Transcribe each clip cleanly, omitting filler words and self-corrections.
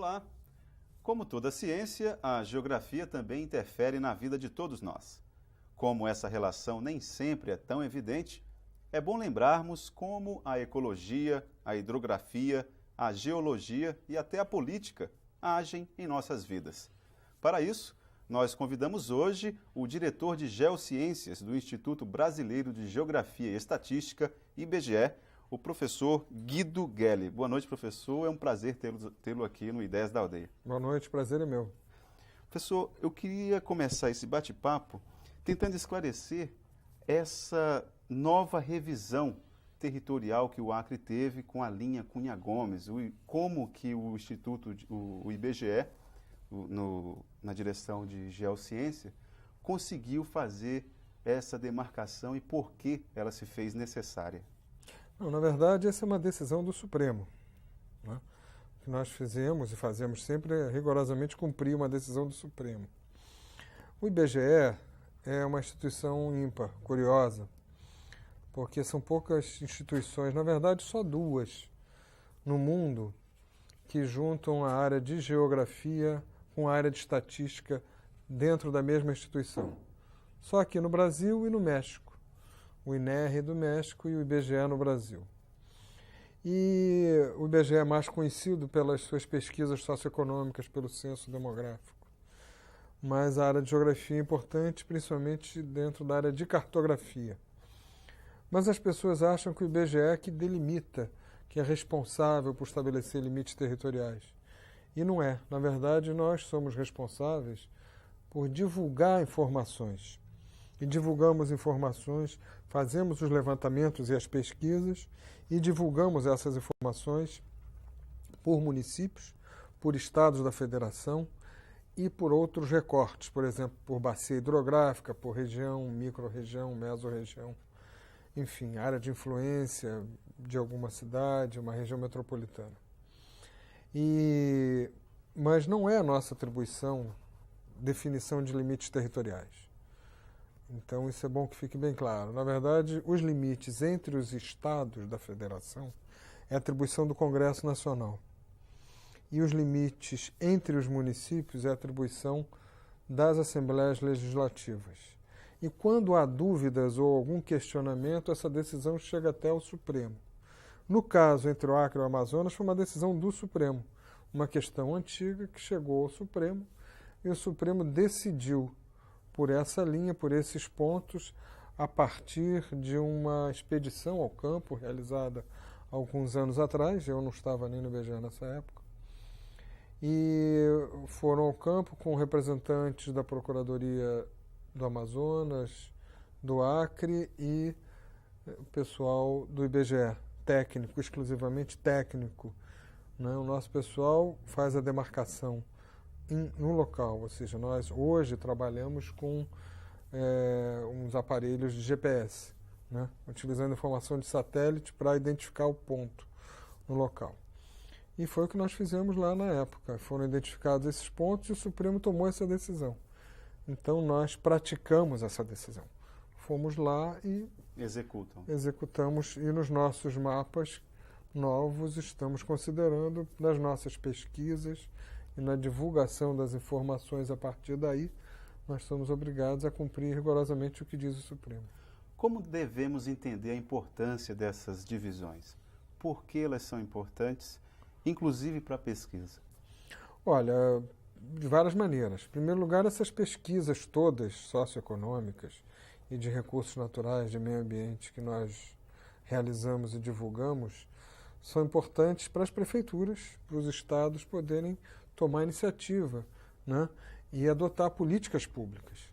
Olá! Como toda ciência, a geografia também interfere na vida de todos nós. Como essa relação nem sempre é tão evidente, é bom lembrarmos como a ecologia, a hidrografia, a geologia e até a política agem em nossas vidas. Para isso, nós convidamos hoje o diretor de Geociências do Instituto Brasileiro de Geografia e Estatística, IBGE, o professor Guido Gelli. Boa noite, professor. É um prazer tê-lo aqui no Ideias da Aldeia. Boa noite, prazer é meu. Professor, eu queria começar esse bate-papo tentando esclarecer essa nova revisão territorial que o Acre teve com a linha Cunha Gomes, como que o Instituto, o IBGE, na direção de Geociência, conseguiu fazer essa demarcação e por que ela se fez necessária? Não, na verdade, essa é uma decisão do Supremo. Né? O que nós fizemos e fazemos sempre é rigorosamente cumprir uma decisão do Supremo. O IBGE é uma instituição ímpar, curiosa, porque são poucas instituições, na verdade só duas, no mundo que juntam a área de geografia com a área de estatística dentro da mesma instituição. Só aqui no Brasil e no México. O INER do México e o IBGE no Brasil. E o IBGE é mais conhecido pelas suas pesquisas socioeconômicas, pelo censo demográfico. Mas a área de geografia é importante, principalmente dentro da área de cartografia. Mas as pessoas acham que o IBGE é que delimita, que é responsável por estabelecer limites territoriais. E não é. Na verdade, nós somos responsáveis por divulgar informações. E divulgamos informações, fazemos os levantamentos e as pesquisas e divulgamos essas informações por municípios, por estados da federação e por outros recortes, por exemplo, por bacia hidrográfica, por região, micro-região, mesorregião, enfim, área de influência de alguma cidade, uma região metropolitana. Mas não é a nossa atribuição definição de limites territoriais. Então, isso é bom que fique bem claro. Na verdade, os limites entre os estados da federação é atribuição do Congresso Nacional. E os limites entre os municípios é atribuição das assembleias legislativas. E quando há dúvidas ou algum questionamento, essa decisão chega até o Supremo. No caso entre o Acre e o Amazonas, foi uma decisão do Supremo. Uma questão antiga que chegou ao Supremo e o Supremo decidiu por essa linha, por esses pontos, a partir de uma expedição ao campo realizada alguns anos atrás, eu não estava nem no IBGE nessa época, e foram ao campo com representantes da Procuradoria do Amazonas, do Acre e o pessoal do IBGE, técnico, exclusivamente técnico. Né? O nosso pessoal faz a demarcação no local, ou seja, nós hoje trabalhamos com uns aparelhos de GPS, né, utilizando informação de satélite para identificar o ponto no local. E foi o que nós fizemos lá na época. Foram identificados esses pontos e o Supremo tomou essa decisão. Então nós praticamos essa decisão. Fomos lá e executamos, e nos nossos mapas novos estamos considerando, nas nossas pesquisas e na divulgação das informações a partir daí, nós somos obrigados a cumprir rigorosamente o que diz o Supremo. Como devemos entender a importância dessas divisões? Por que elas são importantes, inclusive para a pesquisa? Olha, de várias maneiras. Em primeiro lugar, essas pesquisas todas socioeconômicas e de recursos naturais, de meio ambiente que nós realizamos e divulgamos, são importantes para as prefeituras, para os estados poderem tomar iniciativa, né, e adotar políticas públicas.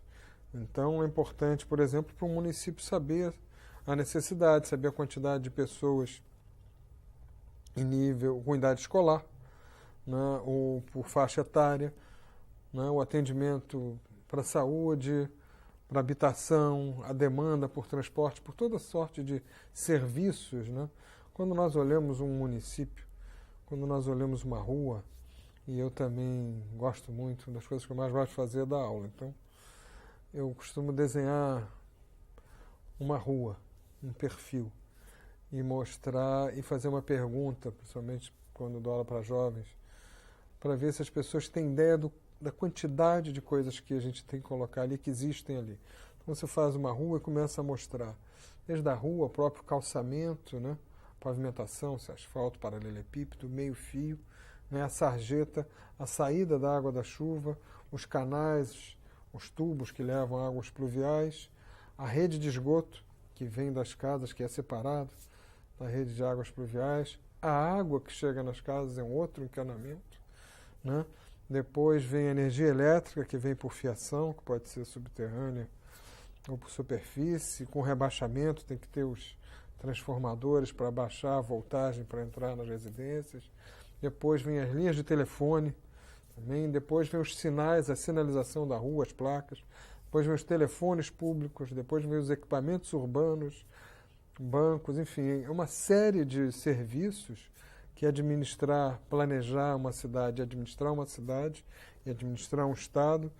Então é importante, por exemplo, para um município saber a necessidade, saber a quantidade de pessoas em nível, com idade escolar, né, ou por faixa etária, né, o atendimento para a saúde, para a habitação, a demanda por transporte, por toda sorte de serviços. Né? Quando nós olhamos um município, quando nós olhamos uma rua, e eu também gosto muito, das coisas que eu mais gosto de fazer é dar aula. Então, eu costumo desenhar uma rua, um perfil, e mostrar e fazer uma pergunta, principalmente quando dou aula para jovens, para ver se as pessoas têm ideia da quantidade de coisas que a gente tem que colocar ali, que existem ali. Então você faz uma rua e começa a mostrar, desde a rua, o próprio calçamento, né? Pavimentação, se asfalto, paralelepípedo, meio-fio, né? A sarjeta, a saída da água da chuva, os canais, os tubos que levam águas pluviais, a rede de esgoto que vem das casas, que é separado da rede de águas pluviais, a água que chega nas casas é um outro encanamento, né? Depois vem a energia elétrica, que vem por fiação, que pode ser subterrânea ou por superfície, com rebaixamento, tem que ter os transformadores para baixar a voltagem para entrar nas residências. Depois vem as linhas de telefone, também. Depois vem os sinais, a sinalização da rua, as placas. Depois vem os telefones públicos, depois vem os equipamentos urbanos, bancos, enfim, é uma série de serviços que administrar, planejar uma cidade, administrar uma cidade e administrar um estado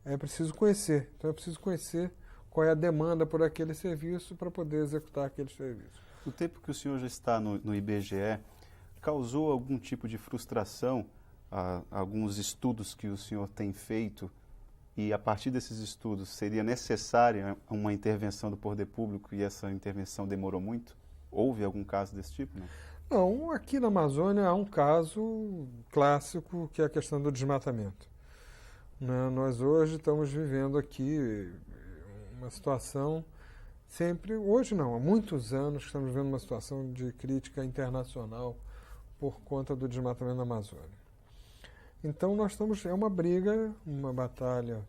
é preciso conhecer. Então é preciso conhecer qual é a demanda por aquele serviço para poder executar aquele serviço. O tempo que o senhor já está no IBGE causou algum tipo de frustração a alguns estudos que o senhor tem feito e a partir desses estudos seria necessária uma intervenção do poder público e essa intervenção demorou muito? Houve algum caso desse tipo? Não, aqui na Amazônia há um caso clássico que é a questão do desmatamento. Né? Nós hoje estamos vivendo aqui uma situação sempre, hoje não, há muitos anos que estamos vivendo uma situação de crítica internacional por conta do desmatamento na Amazônia. Então nós estamos, é uma briga, uma batalha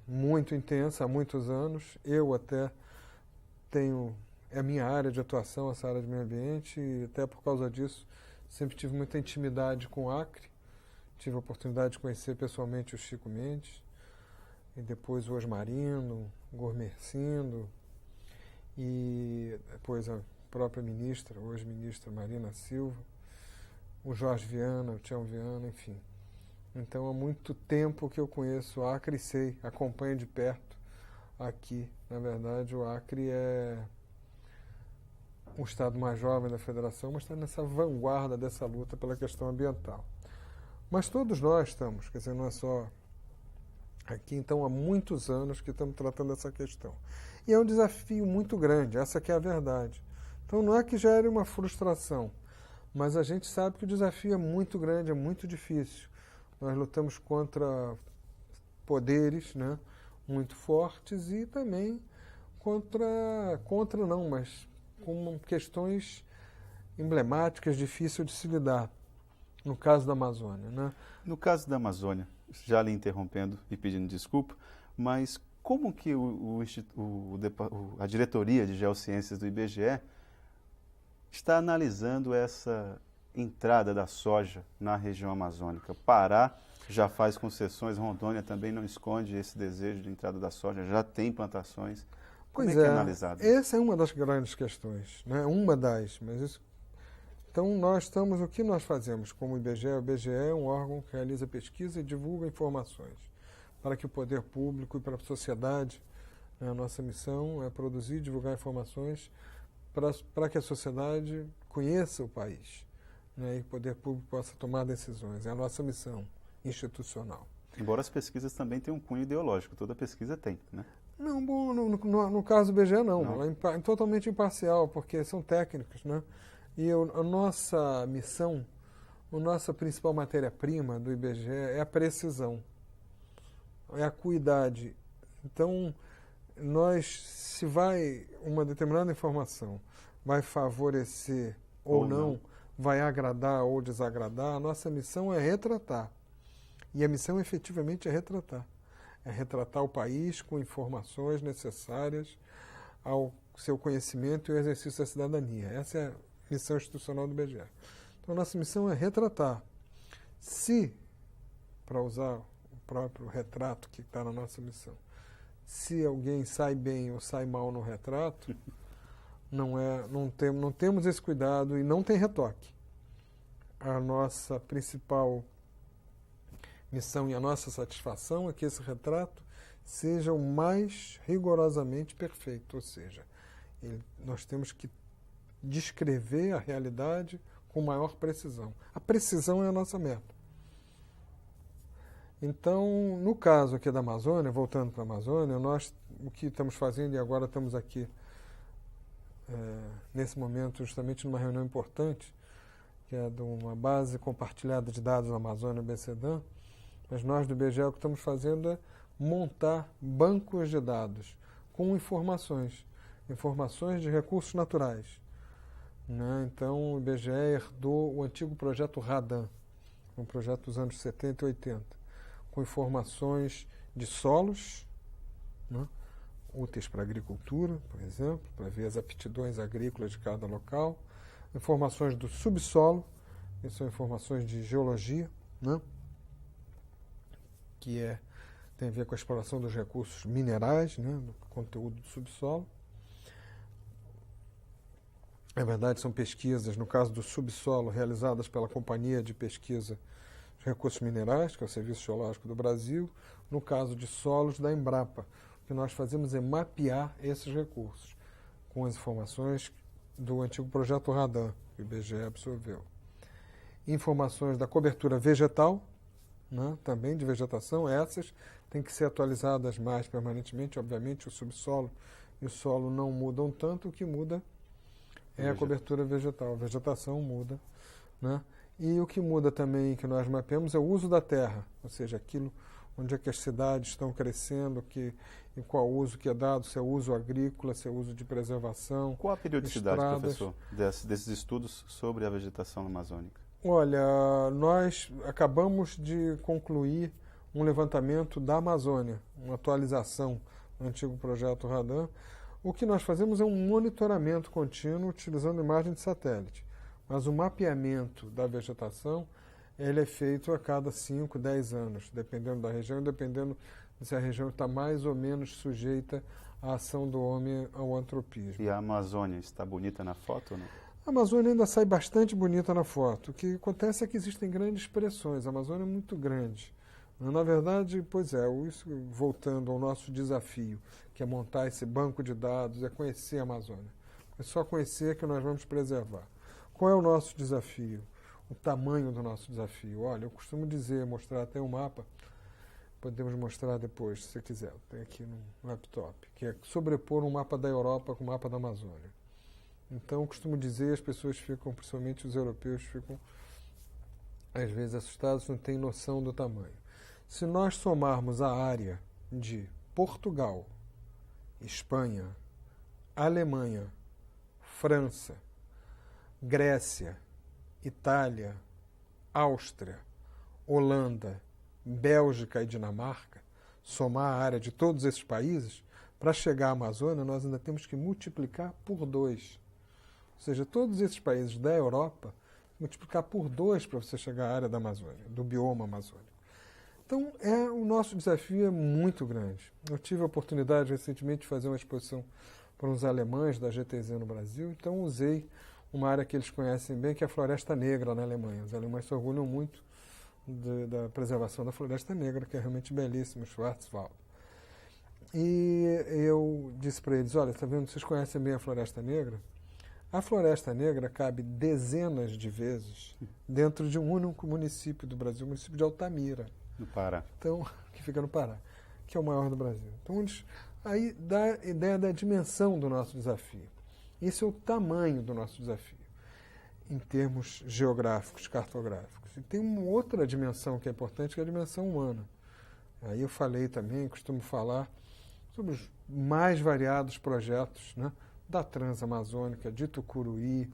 muito intensa há muitos anos. Eu até tenho, é a minha área de atuação, essa área de meio ambiente, e até por causa disso sempre tive muita intimidade com o Acre. Tive a oportunidade de conhecer pessoalmente o Chico Mendes, e depois o Osmarino, o Gormercindo, e depois a própria ministra, hoje ministra Marina Silva, o Jorge Viana, o Tião Viana, enfim. Então há muito tempo que eu conheço o Acre e sei, acompanho de perto aqui. Na verdade, o Acre é o estado mais jovem da federação, mas está nessa vanguarda dessa luta pela questão ambiental. Mas todos nós estamos, quer dizer, não é só aqui, então há muitos anos que estamos tratando essa questão. E é um desafio muito grande, essa que é a verdade. Então não é que gere uma frustração, mas a gente sabe que o desafio é muito grande, é muito difícil. Nós lutamos contra poderes, né, muito fortes e também contra não, mas com questões emblemáticas, difíceis de se lidar. No caso da Amazônia, né? No caso da Amazônia, já lhe interrompendo e pedindo desculpa, mas como que a diretoria de geociências do IBGE está analisando essa entrada da soja na região amazônica? Pará já faz concessões, Rondônia também não esconde esse desejo de entrada da soja, já tem plantações. Como é que é analisado? Essa é uma das grandes questões, né? Uma das, mas isso. Então o que nós fazemos como IBGE? O IBGE é um órgão que realiza pesquisa e divulga informações para que o poder público e para a sociedade, né, a nossa missão é produzir e divulgar informações para que a sociedade conheça o país, né, e o poder público possa tomar decisões. É a nossa missão institucional. Embora as pesquisas também tenham um cunho ideológico, toda pesquisa tem, né? Não, bom, no caso do IBGE não. Ela é totalmente imparcial, porque são técnicos, né? E a nossa missão, a nossa principal matéria-prima do IBGE é a precisão, é a acuidade. Então, se uma determinada informação vai favorecer ou não, vai agradar ou desagradar, a nossa missão é retratar. E a missão efetivamente é retratar. É retratar o país com informações necessárias ao seu conhecimento e ao exercício da cidadania. Essa é a missão institucional do IBGE. Então, nossa missão é retratar. Se, para usar o próprio retrato que está na nossa missão, se alguém sai bem ou sai mal no retrato, não temos esse cuidado e não tem retoque. A nossa principal missão e a nossa satisfação é que esse retrato seja o mais rigorosamente perfeito, ou seja, nós temos que descrever a realidade com maior precisão. A precisão é a nossa meta. Então, no caso aqui da Amazônia, voltando para a Amazônia, nós o que estamos fazendo, e agora estamos aqui nesse momento justamente numa reunião importante, que é de uma base compartilhada de dados na Amazônia, o BCDAN, mas nós do IBGE o que estamos fazendo é montar bancos de dados com informações de recursos naturais. Né? Então, o IBGE herdou o antigo projeto RADAN, um projeto dos anos 70 e 80, com informações de solos, né? Úteis para a agricultura, por exemplo, para ver as aptidões agrícolas de cada local, informações do subsolo, que são informações de geologia, né? Que tem a ver com a exploração dos recursos minerais, né? Do conteúdo do subsolo. Na verdade, são pesquisas, no caso do subsolo, realizadas pela Companhia de Pesquisa de Recursos Minerais, que é o Serviço Geológico do Brasil, no caso de solos, da Embrapa. O que nós fazemos é mapear esses recursos com as informações do antigo projeto RADAN, que o IBGE absorveu. Informações da cobertura vegetal, né, também de vegetação, essas têm que ser atualizadas mais permanentemente. Obviamente, o subsolo e o solo não mudam tanto, o que muda é a cobertura vegetal. A vegetação muda, né? E o que muda também, que nós mapeamos, é o uso da terra, ou seja, aquilo onde é que as cidades estão crescendo, e qual uso que é dado, se é uso agrícola, se é uso de preservação. Qual a periodicidade, professor, desses estudos sobre a vegetação amazônica? Olha, nós acabamos de concluir um levantamento da Amazônia, uma atualização do antigo projeto RADAN. O que nós fazemos é um monitoramento contínuo utilizando imagem de satélite, mas o mapeamento da vegetação ele é feito a cada 5, 10 anos, dependendo da região, dependendo se a região está mais ou menos sujeita à ação do homem ao antropismo. E a Amazônia está bonita na foto ou não? A Amazônia ainda sai bastante bonita na foto. O que acontece é que existem grandes pressões. A Amazônia é muito grande. Na verdade, pois é, isso, voltando ao nosso desafio, que é montar esse banco de dados, é conhecer a Amazônia. É só conhecer que nós vamos preservar. Qual é o nosso desafio? O tamanho do nosso desafio. Olha, eu costumo dizer, mostrar até um mapa, podemos mostrar depois, se você quiser, tem aqui no laptop, que é sobrepor um mapa da Europa com o mapa da Amazônia. Então, eu costumo dizer, as pessoas ficam, principalmente os europeus, ficam às vezes assustados, não têm noção do tamanho. Se nós somarmos a área de Portugal, Espanha, Alemanha, França, Grécia, Itália, Áustria, Holanda, Bélgica e Dinamarca, somar a área de todos esses países, para chegar à Amazônia, nós ainda temos que multiplicar por 2. Ou seja, todos esses países da Europa, multiplicar por 2 para você chegar à área da Amazônia, do bioma amazônico. Então, o nosso desafio é muito grande. Eu tive a oportunidade recentemente de fazer uma exposição para uns alemães da GTZ no Brasil, então usei uma área que eles conhecem bem, que é a Floresta Negra na Alemanha. Os alemães se orgulham muito da preservação da Floresta Negra, que é realmente belíssimo, Schwarzwald. E eu disse para eles, olha, está vendo, vocês conhecem bem a Floresta Negra? A Floresta Negra cabe dezenas de vezes dentro de um único município do Brasil, o município de Altamira. No Pará. Então, que fica no Pará, que é o maior do Brasil. Então, aí dá a ideia da dimensão do nosso desafio. Esse é o tamanho do nosso desafio, em termos geográficos, cartográficos. E tem uma outra dimensão que é importante, que é a dimensão humana. Aí eu falei também, costumo falar sobre os mais variados projetos, né, da Transamazônica, de Tucuruí,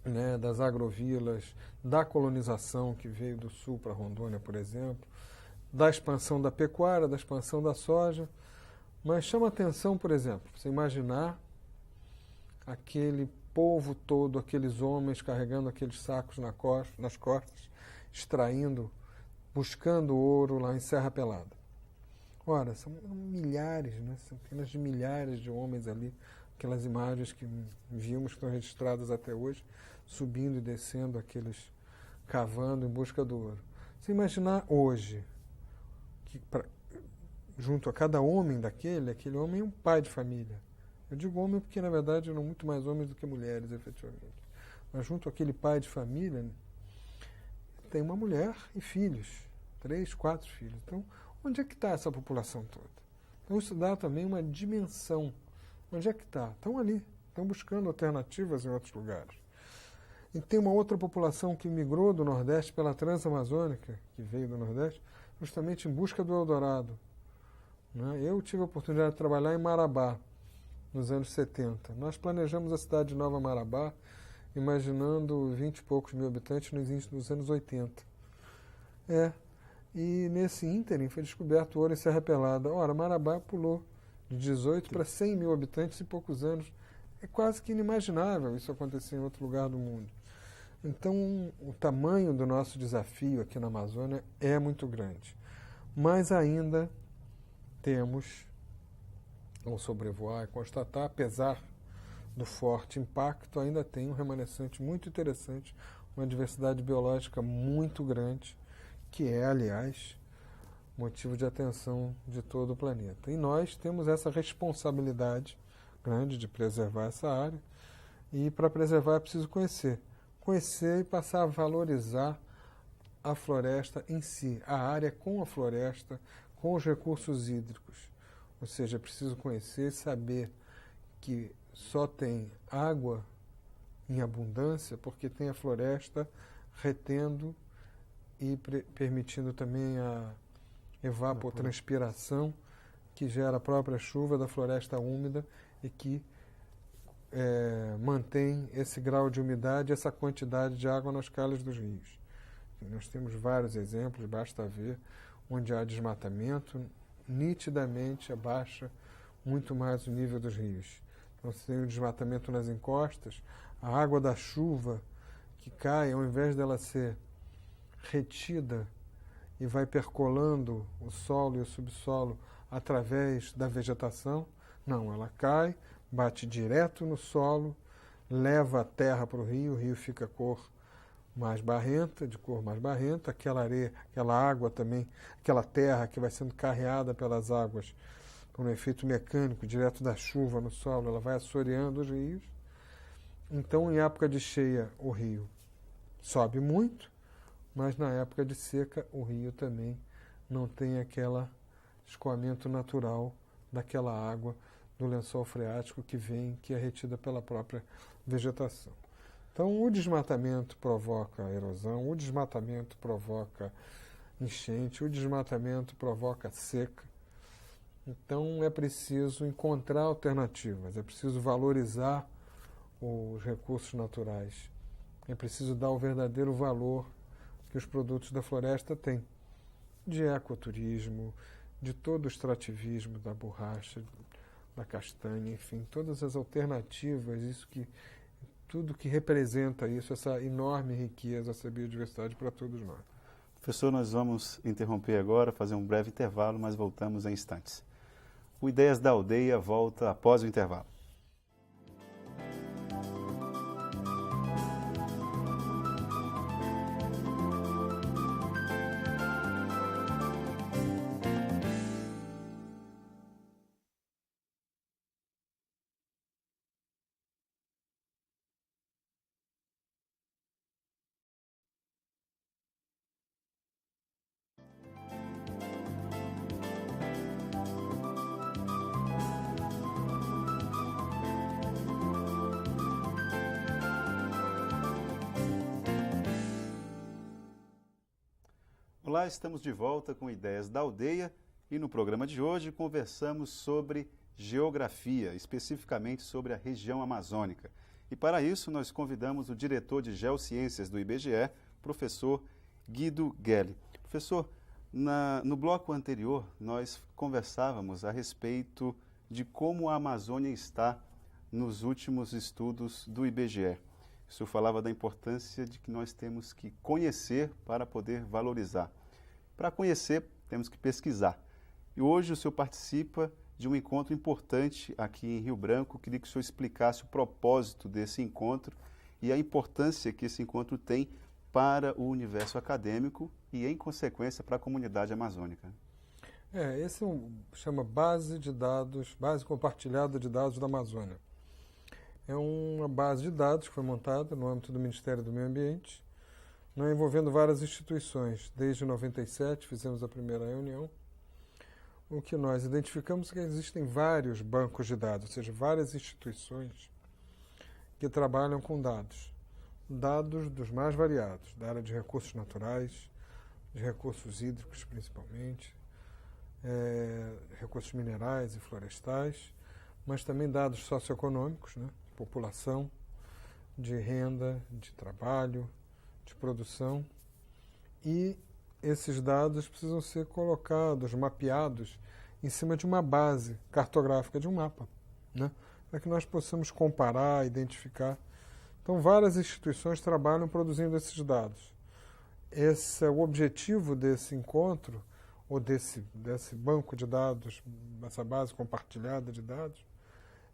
né, das agrovilas, da colonização que veio do sul para Rondônia, por exemplo, da expansão da pecuária, da expansão da soja. Mas chama atenção, por exemplo, você imaginar aquele povo todo, aqueles homens carregando aqueles sacos nas costas, extraindo, buscando ouro lá em Serra Pelada. Ora, são milhares, né? Centenas de milhares de homens ali, aquelas imagens que vimos que estão registradas até hoje, subindo e descendo aqueles, cavando em busca do ouro. Você imaginar hoje, que junto a cada homem aquele homem é um pai de família. Eu digo homem porque, na verdade, eram muito mais homens do que mulheres, efetivamente. Mas junto àquele pai de família, tem uma mulher e filhos, 3, 4 filhos. Então, onde é que está essa população toda? Então, isso dá também uma dimensão. Onde é que está? Estão ali, estão buscando alternativas em outros lugares. E tem uma outra população que migrou do Nordeste pela Transamazônica, que veio do Nordeste, justamente em busca do Eldorado. Né? Eu tive a oportunidade de trabalhar em Marabá, nos anos 70. Nós planejamos a cidade de Nova Marabá, imaginando 20 e poucos mil habitantes nos anos 80. E nesse ínterim foi descoberto o ouro em Serra Pelada. Ora, Marabá pulou de 18 para 100 mil habitantes em poucos anos. É quase que inimaginável isso acontecer em outro lugar do mundo. Então, o tamanho do nosso desafio aqui na Amazônia é muito grande. Mas ainda temos, ao sobrevoar e constatar, apesar do forte impacto, ainda tem um remanescente muito interessante, uma diversidade biológica muito grande, que é, aliás, motivo de atenção de todo o planeta. E nós temos essa responsabilidade grande de preservar essa área, e para preservar é preciso conhecer e passar a valorizar a floresta em si, a área com a floresta, com os recursos hídricos. Ou seja, é preciso conhecer e saber que só tem água em abundância porque tem a floresta retendo e permitindo também a evapotranspiração que gera a própria chuva da floresta úmida e que mantém esse grau de umidade, essa quantidade de água nas calhas dos rios. Nós temos vários exemplos, basta ver, onde há desmatamento, nitidamente abaixa muito mais o nível dos rios. Então, se tem o desmatamento nas encostas, a água da chuva que cai, ao invés dela ser retida e vai percolando o solo e o subsolo através da vegetação, não, ela cai, bate direto no solo, leva a terra para o rio fica de cor mais barrenta, aquela areia, aquela água também, aquela terra que vai sendo carreada pelas águas por um efeito mecânico, direto da chuva no solo, ela vai assoreando os rios. Então, em época de cheia, o rio sobe muito, mas na época de seca, o rio também não tem aquele escoamento natural daquela água do lençol freático que é retida pela própria vegetação. Então, o desmatamento provoca erosão, o desmatamento provoca enchente, o desmatamento provoca seca. Então, é preciso encontrar alternativas, é preciso valorizar os recursos naturais, é preciso dar o verdadeiro valor que os produtos da floresta têm, de ecoturismo, de todo o extrativismo da borracha, da castanha, enfim, todas as alternativas, tudo que representa isso, essa enorme riqueza, essa biodiversidade para todos nós. Professor, nós vamos interromper agora, fazer um breve intervalo, mas voltamos em instantes. O Ideias da Aldeia volta após o intervalo. Olá, estamos de volta com Ideias da Aldeia e no programa de hoje conversamos sobre geografia, especificamente sobre a região amazônica. E para isso nós convidamos o diretor de Geociências do IBGE, professor Guido Gelli. Professor, no bloco anterior nós conversávamos a respeito de como a Amazônia está nos últimos estudos do IBGE. O senhor falava da importância de que nós temos que conhecer para poder valorizar. Para conhecer, temos que pesquisar. E hoje o senhor participa de um encontro importante aqui em Rio Branco. Queria que o senhor explicasse o propósito desse encontro e a importância que esse encontro tem para o universo acadêmico e, em consequência, para a comunidade amazônica. Esse chama Base de Dados, Base Compartilhada de Dados da Amazônia. É uma base de dados que foi montada no âmbito do Ministério do Meio Ambiente, né, envolvendo várias instituições. Desde 97 fizemos a primeira reunião. O que nós identificamos é que existem vários bancos de dados, ou seja, várias instituições que trabalham com dados. Dados dos mais variados, da área de recursos naturais, de recursos hídricos principalmente, recursos minerais e florestais, mas também dados socioeconômicos, né? População, de renda, de trabalho, de produção. E esses dados precisam ser colocados, mapeados, em cima de uma base cartográfica, de um mapa, né? Para que nós possamos comparar, identificar. Então, várias instituições trabalham produzindo esses dados. Esse é o objetivo desse encontro, ou desse banco de dados, essa base compartilhada de dados,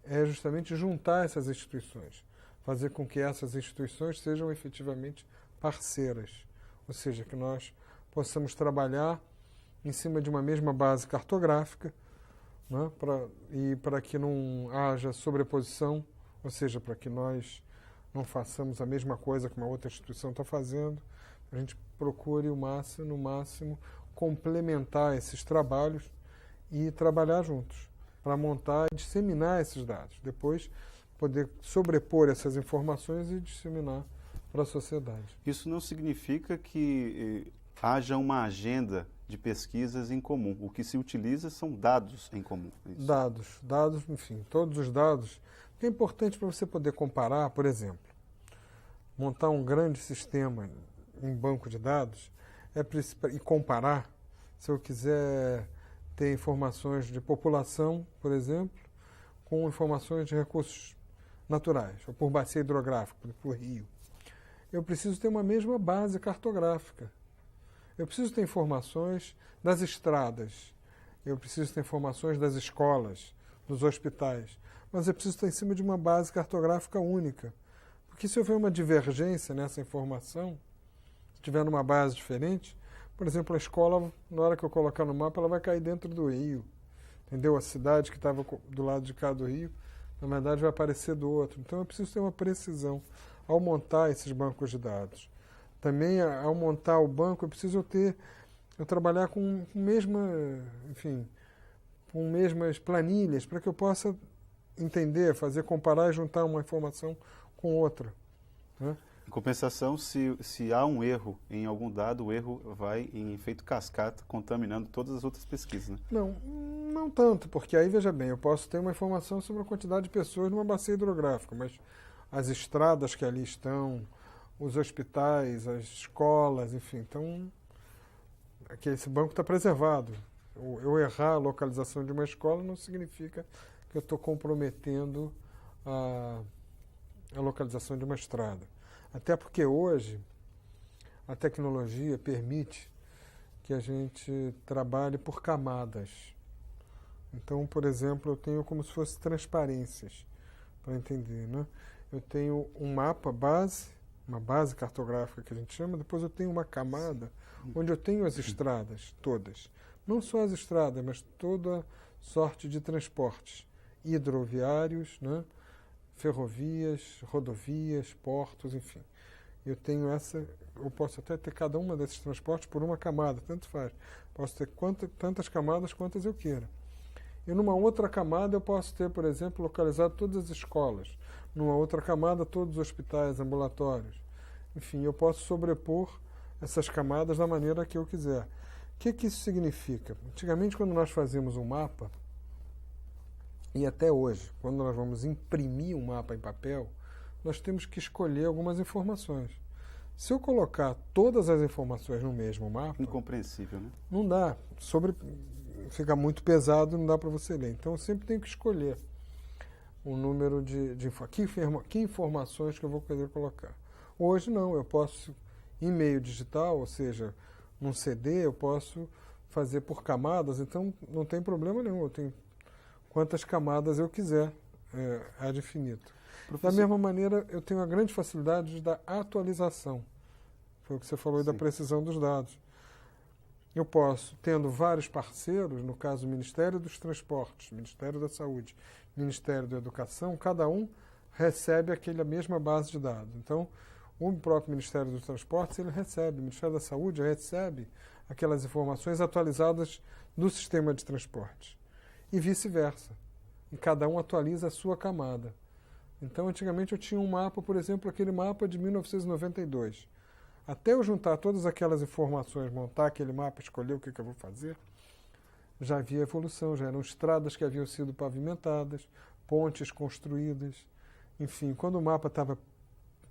é justamente juntar essas instituições, fazer com que essas instituições sejam efetivamente parceiras, ou seja, que nós possamos trabalhar em cima de uma mesma base cartográfica, né, para que não haja sobreposição, ou seja, para que nós não façamos a mesma coisa que uma outra instituição está fazendo, a gente procure no máximo, complementar esses trabalhos e trabalhar juntos para montar e disseminar esses dados. Depois, poder sobrepor essas informações e disseminar para a sociedade. Isso não significa que haja uma agenda de pesquisas em comum. O que se utiliza são dados em comum. Dados, enfim, todos os dados. O que é importante para você poder comparar, por exemplo, montar um grande sistema em banco de dados e comparar, se eu quiser ter informações de população, por exemplo, com informações de recursos naturais, ou por bacia hidrográfica, por rio. Eu preciso ter uma mesma base cartográfica. Eu preciso ter informações das estradas, eu preciso ter informações das escolas, dos hospitais, mas eu preciso estar em cima de uma base cartográfica única. Porque se houver uma divergência nessa informação, se tiver numa base diferente, por exemplo, a escola, na hora que eu colocar no mapa, ela vai cair dentro do rio. Entendeu? A cidade que estava do lado de cá do rio, na verdade, vai aparecer do outro. Então, eu preciso ter uma precisão ao montar esses bancos de dados. Também, ao montar o banco, eu preciso trabalhar com mesmas planilhas, para que eu possa entender, comparar e juntar uma informação com outra, né? Em compensação, se há um erro em algum dado, o erro vai em efeito cascata, contaminando todas as outras pesquisas, né? Não tanto, porque aí, veja bem, eu posso ter uma informação sobre a quantidade de pessoas numa bacia hidrográfica, mas as estradas que ali estão, os hospitais, as escolas, enfim, então esse banco está preservado. Eu errar a localização de uma escola não significa que eu estou comprometendo a localização de uma estrada. Até porque hoje a tecnologia permite que a gente trabalhe por camadas. Então, por exemplo, eu tenho como se fosse transparências, para entender, né? Eu tenho um mapa base, uma base cartográfica que a gente chama, depois eu tenho uma camada onde eu tenho as estradas todas. Não só as estradas, mas toda sorte de transportes hidroviários, né? Ferrovias, rodovias, portos, enfim. Eu posso até ter cada uma desses transportes por uma camada, tanto faz. Posso ter tantas camadas quantas eu queira. E numa outra camada eu posso ter, por exemplo, localizado todas as escolas. Numa outra camada, todos os hospitais, ambulatórios. Enfim, eu posso sobrepor essas camadas da maneira que eu quiser. O que isso significa? Antigamente, quando nós fazíamos um mapa, e até hoje, quando nós vamos imprimir um mapa em papel, nós temos que escolher algumas informações. Se eu colocar todas as informações no mesmo mapa... Incompreensível, né? Não dá. Fica muito pesado, não dá para você ler. Então, eu sempre tenho que escolher o número que informações que eu vou querer colocar. Hoje, não. Eu posso, em meio digital, ou seja, num CD, eu posso fazer por camadas, então não tem problema nenhum. Eu tenho quantas camadas eu quiser, ad infinito. Da mesma maneira, eu tenho a grande facilidade da atualização. Foi o que você falou, da precisão dos dados. Eu posso, tendo vários parceiros, no caso o Ministério dos Transportes, Ministério da Saúde, Ministério da Educação, cada um recebe a mesma base de dados. Então, O próprio Ministério dos Transportes ele recebe, o Ministério da Saúde recebe aquelas informações atualizadas do sistema de transporte. E vice-versa. E cada um atualiza a sua camada. Então, antigamente eu tinha um mapa, por exemplo, aquele mapa de 1992. Até eu juntar todas aquelas informações, montar aquele mapa, escolher o que eu vou fazer, já havia evolução, já eram estradas que haviam sido pavimentadas, pontes construídas. Enfim, quando o mapa estava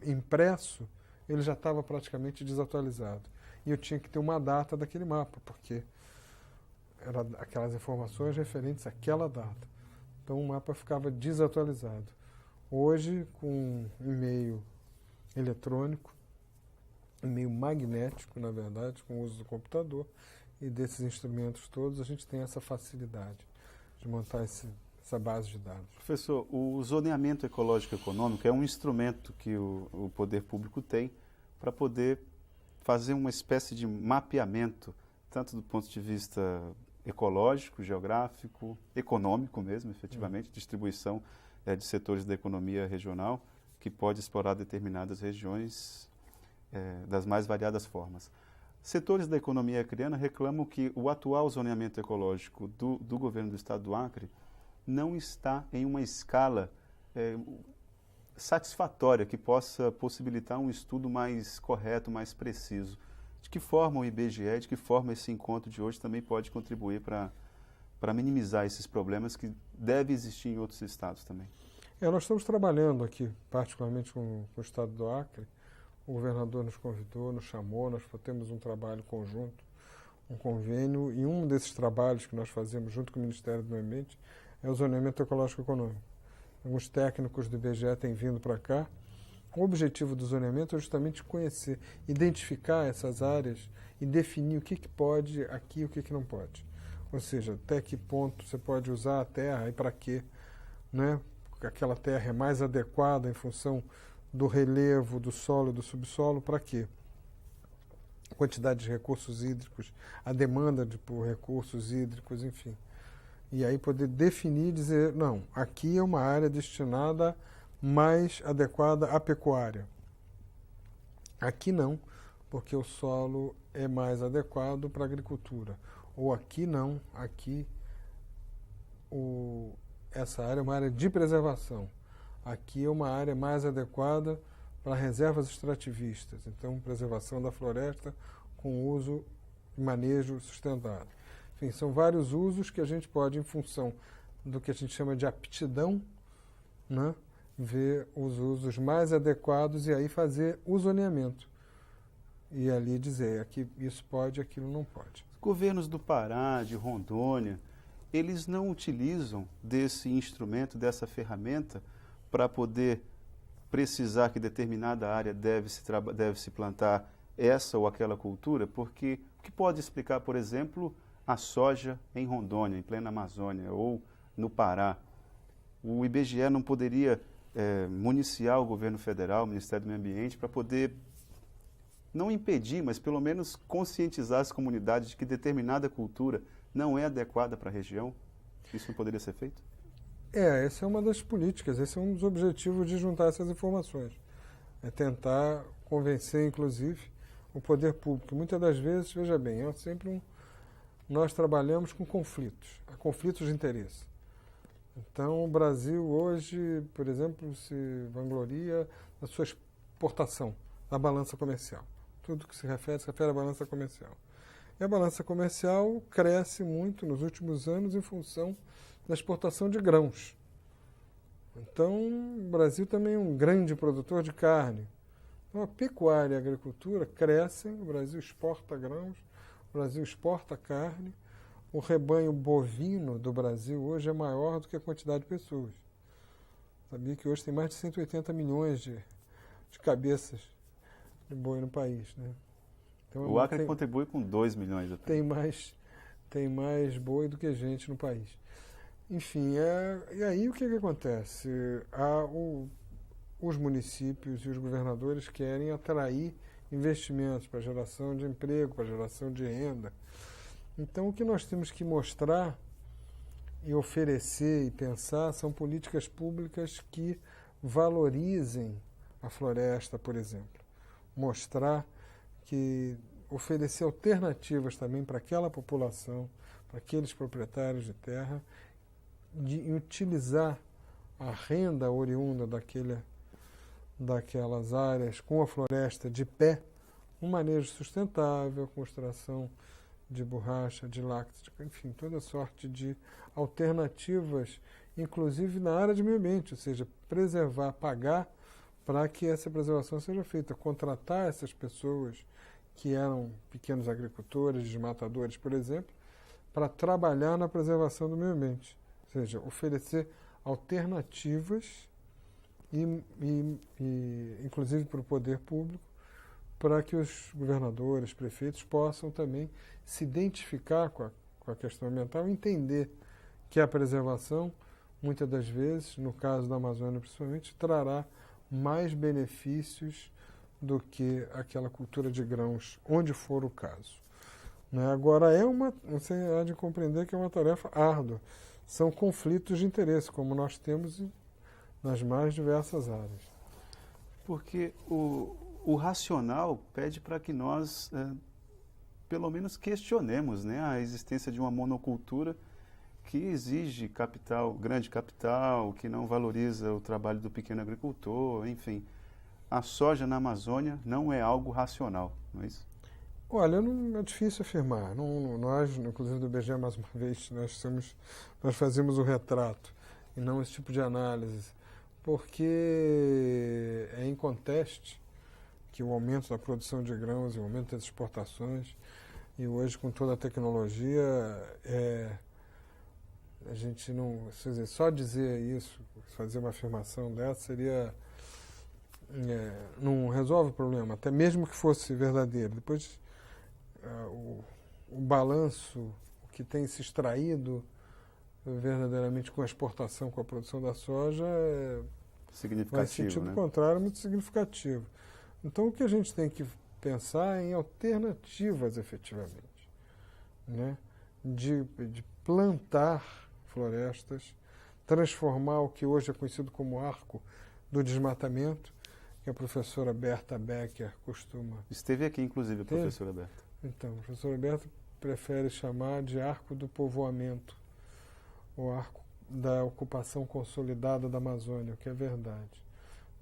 impresso, ele já estava praticamente desatualizado. E eu tinha que ter uma data daquele mapa, porque eram aquelas informações referentes àquela data. Então o mapa ficava desatualizado. Hoje, com e-mail eletrônico, e-mail magnético, na verdade, com o uso do computador e desses instrumentos todos, a gente tem essa facilidade de montar essa base de dados. Professor, o zoneamento ecológico econômico é um instrumento que o poder público tem para poder fazer uma espécie de mapeamento, tanto do ponto de vista ecológico, geográfico, econômico mesmo, efetivamente, distribuição de setores da economia regional, que pode explorar determinadas regiões das mais variadas formas. Setores da economia acreana reclamam que o atual zoneamento ecológico do governo do estado do Acre não está em uma escala satisfatória que possa possibilitar um estudo mais correto, mais preciso. De que forma o IBGE, de que forma esse encontro de hoje também pode contribuir para minimizar esses problemas que devem existir em outros estados também? Nós estamos trabalhando aqui, particularmente com o estado do Acre. O governador nos convidou, nos chamou, nós temos um trabalho conjunto, um convênio, e um desses trabalhos que nós fazemos junto com o Ministério do Meio Ambiente é o zoneamento ecológico econômico. Alguns técnicos do IBGE têm vindo para cá. O objetivo do zoneamento é justamente conhecer, identificar essas áreas e definir o que pode aqui e o que não pode. Ou seja, até que ponto você pode usar a terra e para quê, né? Aquela terra é mais adequada em função do relevo, do solo e do subsolo, para quê? A quantidade de recursos hídricos, a demanda por recursos hídricos, enfim. E aí poder definir e dizer, não, aqui é uma área destinada mais adequada à pecuária. Aqui não, porque o solo é mais adequado para a agricultura. Ou aqui não, aqui essa área é uma área de preservação. Aqui é uma área mais adequada para reservas extrativistas. Então, preservação da floresta com uso e manejo sustentável. Enfim, são vários usos que a gente pode, em função do que a gente chama de aptidão, né, ver os usos mais adequados e aí fazer o zoneamento. E ali dizer, aqui isso pode, aquilo não pode. Governos do Pará, de Rondônia, eles não utilizam desse instrumento, dessa ferramenta, para poder precisar que determinada área deve se plantar essa ou aquela cultura, porque o que pode explicar, por exemplo, a soja em Rondônia, em plena Amazônia, ou no Pará? O IBGE não poderia municiar o governo federal, o Ministério do Meio Ambiente, para poder não impedir, mas pelo menos conscientizar as comunidades de que determinada cultura não é adequada para a região? Isso não poderia ser feito? Essa é uma das políticas, esse é um dos objetivos de juntar essas informações. É tentar convencer, inclusive, o poder público. Muitas das vezes, veja bem, nós trabalhamos com conflitos, conflitos de interesse. Então, o Brasil hoje, por exemplo, se vangloria da sua exportação, da balança comercial. Tudo que se refere à balança comercial. E a balança comercial cresce muito nos últimos anos em função da exportação de grãos. Então, o Brasil também é um grande produtor de carne. Então, a pecuária e a agricultura crescem, o Brasil exporta grãos, o Brasil exporta carne. O rebanho bovino do Brasil hoje é maior do que a quantidade de pessoas. Sabia que hoje tem mais de 180 milhões de cabeças de boi no país, né? Então, o Acre contribui com 2 milhões. Tem mais boi do que gente no país. Enfim, e aí o que acontece? Os municípios e os governadores querem atrair investimentos para geração de emprego, para geração de renda. Então, o que nós temos que mostrar e oferecer e pensar são políticas públicas que valorizem a floresta, por exemplo. mostrar que oferecer alternativas também para aquela população, para aqueles proprietários de terra, de utilizar a renda oriunda daquelas áreas com a floresta de pé, um manejo sustentável, com extração de borracha, de lácteos, enfim, toda sorte de alternativas, inclusive na área de meio ambiente, ou seja, preservar, pagar para que essa preservação seja feita, contratar essas pessoas que eram pequenos agricultores, desmatadores, por exemplo, para trabalhar na preservação do meio ambiente, ou seja, oferecer alternativas inclusive para o poder público, para que os governadores, prefeitos possam também se identificar com a questão ambiental e entender que a preservação, muitas das vezes, no caso da Amazônia principalmente, trará mais benefícios do que aquela cultura de grãos, onde for o caso. Né? Agora, você há de compreender que é uma tarefa árdua. São conflitos de interesse, como nós temos nas mais diversas áreas. Porque o racional pede para que nós, pelo menos, questionemos, né, a existência de uma monocultura que exige capital, grande capital, que não valoriza o trabalho do pequeno agricultor, enfim. A soja na Amazônia não é algo racional, não é isso? Olha, é difícil afirmar. Nós, inclusive do IBGE, mais uma vez, nós fazemos o retrato e não esse tipo de análise, porque é inconteste que o aumento da produção de grãos e o aumento das exportações, e hoje com toda a tecnologia, a gente não... Só dizer isso, fazer uma afirmação dessa, seria... não resolve o problema, até mesmo que fosse verdadeiro. Depois, o balanço, o que tem se extraído verdadeiramente com a exportação, com a produção da soja, vai em sentido contrário, muito significativo. Então, o que a gente tem que pensar é em alternativas, efetivamente, né? de plantar florestas, transformar o que hoje é conhecido como arco do desmatamento, que a professora Berta Becker costuma... Esteve aqui, inclusive, a professora Berta. Então, a professora Berta prefere chamar de arco do povoamento, o arco da ocupação consolidada da Amazônia, o que é verdade.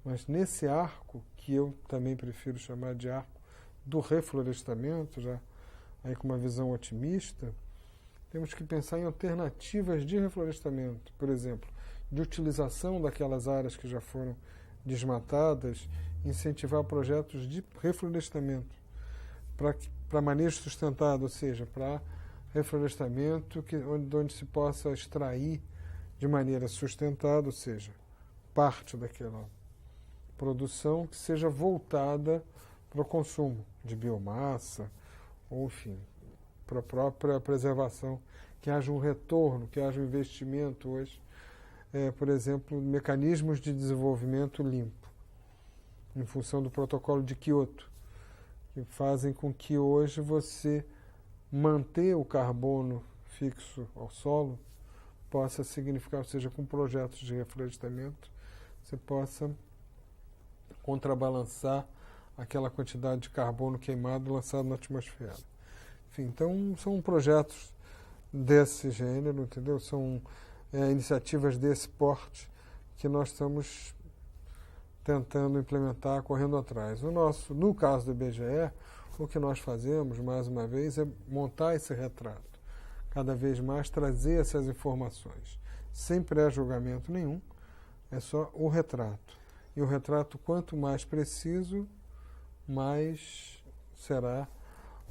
Mas nesse arco, que eu também prefiro chamar de arco do reflorestamento, já aí com uma visão otimista, temos que pensar em alternativas de reflorestamento, por exemplo, de utilização daquelas áreas que já foram desmatadas, incentivar projetos de reflorestamento para manejo sustentado, ou seja, para reflorestamento onde se possa extrair de maneira sustentada, ou seja, parte daquela produção que seja voltada para o consumo de biomassa, ou enfim, para a própria preservação, que haja um retorno, que haja um investimento hoje, por exemplo, mecanismos de desenvolvimento limpo, em função do protocolo de Kyoto, que fazem com que hoje você manter o carbono fixo ao solo possa significar, ou seja, com projetos de reflorestamento, você possa contrabalançar aquela quantidade de carbono queimado lançado na atmosfera. Enfim, então são projetos desse gênero, entendeu? São iniciativas desse porte que nós estamos tentando implementar, correndo atrás. No caso do IBGE, o que nós fazemos, mais uma vez, é montar esse retrato. Cada vez mais trazer essas informações, sem pré-julgamento nenhum, é só o retrato. E o retrato, quanto mais preciso, mais será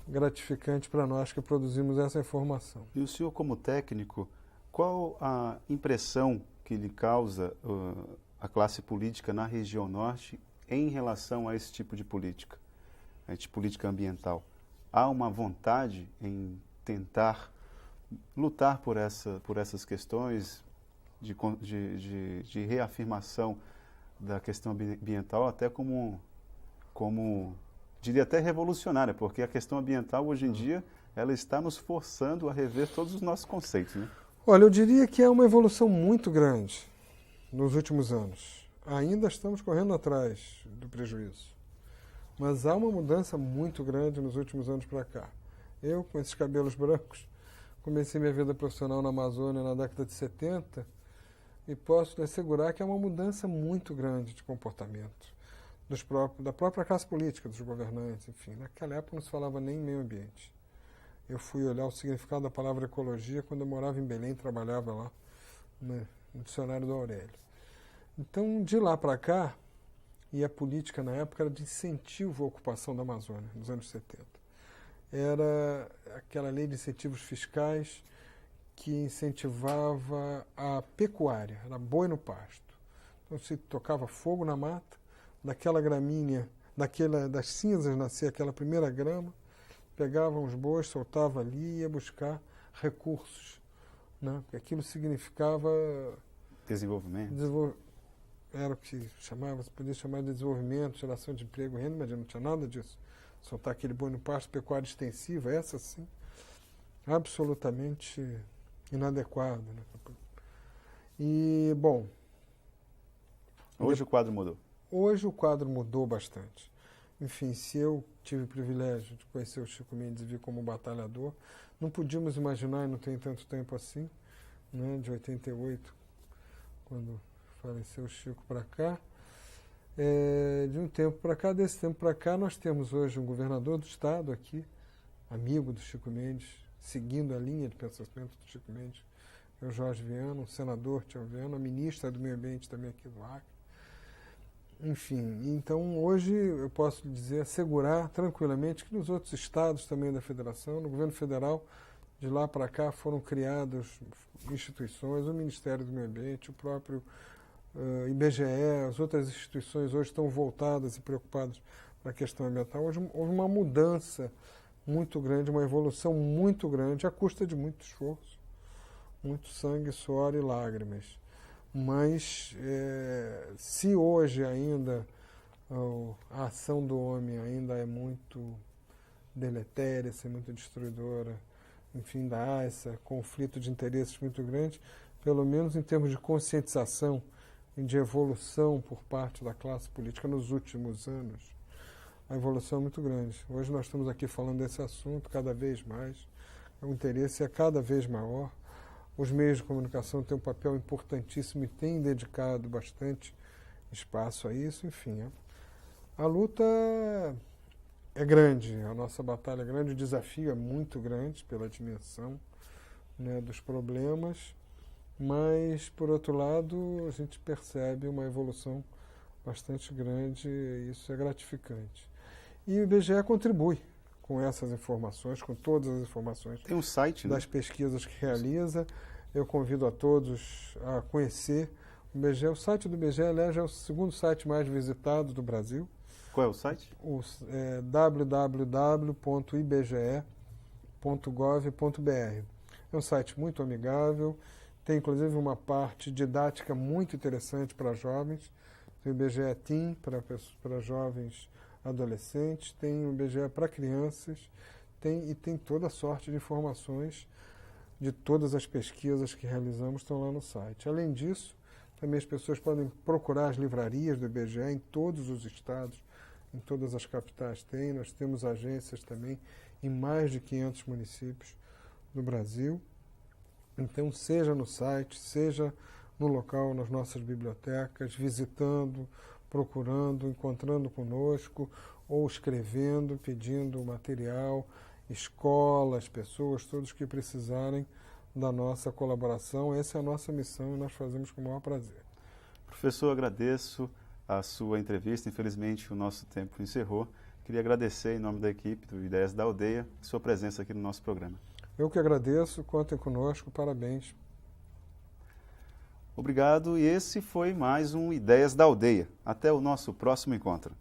gratificante para nós que produzimos essa informação. E o senhor, como técnico, qual a impressão que lhe causa a classe política na região norte em relação a esse tipo de política, de política ambiental? Há uma vontade em tentar lutar por essas questões de reafirmação da questão ambiental, até como diria até revolucionária, porque a questão ambiental hoje em dia ela está nos forçando a rever todos os nossos conceitos, né? Olha, eu diria que é uma evolução muito grande nos últimos anos. Ainda estamos correndo atrás do prejuízo. Mas há uma mudança muito grande nos últimos anos para cá. Eu, com esses cabelos brancos, comecei minha vida profissional na Amazônia na década de 70 e posso lhe assegurar que é uma mudança muito grande de comportamento da própria classe política, dos governantes, enfim. Naquela época não se falava nem em meio ambiente. Eu fui olhar o significado da palavra ecologia quando eu morava em Belém, trabalhava lá no dicionário do Aurélio. Então, de lá para cá, e a política na época era de incentivo à ocupação da Amazônia, nos anos 70. Era aquela lei de incentivos fiscais que incentivava a pecuária, era boi no pasto. Então se tocava fogo na mata, daquela gramínea, das cinzas nascia aquela primeira grama, pegavam os bois, soltava ali e ia buscar recursos, né? Porque aquilo significava desenvolvimento. Era o que se podia chamar de desenvolvimento, geração de emprego, renda, mas não tinha nada disso. Soltar aquele boi no pasto, pecuária extensiva, essa sim, absolutamente inadequada. Né? E, bom... Hoje o quadro mudou. Hoje o quadro mudou bastante. Enfim, se eu tive o privilégio de conhecer o Chico Mendes e vir como batalhador, não podíamos imaginar, e não tem tanto tempo assim, né, de 88, quando faleceu o Chico para cá, de um tempo para cá, desse tempo para cá, nós temos hoje um governador do estado aqui, amigo do Chico Mendes, seguindo a linha de pensamento do Chico Mendes, é o Jorge Viana, um senador, Tião Viana, a ministra do Meio Ambiente também aqui do Acre. Enfim, então hoje eu posso dizer, assegurar tranquilamente que nos outros estados também da federação, no governo federal, de lá para cá foram criadas instituições, o Ministério do Meio Ambiente, o próprio IBGE, as outras instituições hoje estão voltadas e preocupadas para a questão ambiental. Hoje houve uma mudança muito grande, uma evolução muito grande, à custa de muito esforço, muito sangue, suor e lágrimas. Mas se hoje ainda a ação do homem ainda é muito deletéria, é muito destruidora, enfim, ainda há esse conflito de interesses muito grande, pelo menos em termos de conscientização e de evolução por parte da classe política nos últimos anos, a evolução é muito grande. Hoje nós estamos aqui falando desse assunto cada vez mais, o interesse é cada vez maior. Os meios de comunicação têm um papel importantíssimo e têm dedicado bastante espaço a isso. Enfim, a luta é grande, a nossa batalha é grande, o desafio é muito grande pela dimensão, né, dos problemas, mas, por outro lado, a gente percebe uma evolução bastante grande e isso é gratificante. E o IBGE contribui com essas informações, com todas as informações. Tem um site, das pesquisas que realiza. Eu convido a todos a conhecer o IBGE. O site do IBGE, aliás, é o segundo site mais visitado do Brasil. Qual é o site? www.ibge.gov.br. É um site muito amigável, tem inclusive uma parte didática muito interessante para jovens. Tem o IBGE Teen, para jovens adolescentes, tem o IBGE para crianças, tem toda a sorte de informações de todas as pesquisas que realizamos estão lá no site. Além disso, também as pessoas podem procurar as livrarias do IBGE em todos os estados, em todas as capitais tem. Nós temos agências também em mais de 500 municípios do Brasil. Então, seja no site, seja no local, nas nossas bibliotecas, visitando, procurando, encontrando conosco, ou escrevendo, pedindo material, escolas, pessoas, todos que precisarem da nossa colaboração. Essa é a nossa missão e nós fazemos com o maior prazer. Professor, agradeço a sua entrevista. Infelizmente, o nosso tempo encerrou. Queria agradecer, em nome da equipe do Ideias da Aldeia, sua presença aqui no nosso programa. Eu que agradeço, contem conosco, parabéns. Obrigado, e esse foi mais um Ideias da Aldeia. Até o nosso próximo encontro.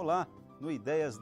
Olá, no Ideias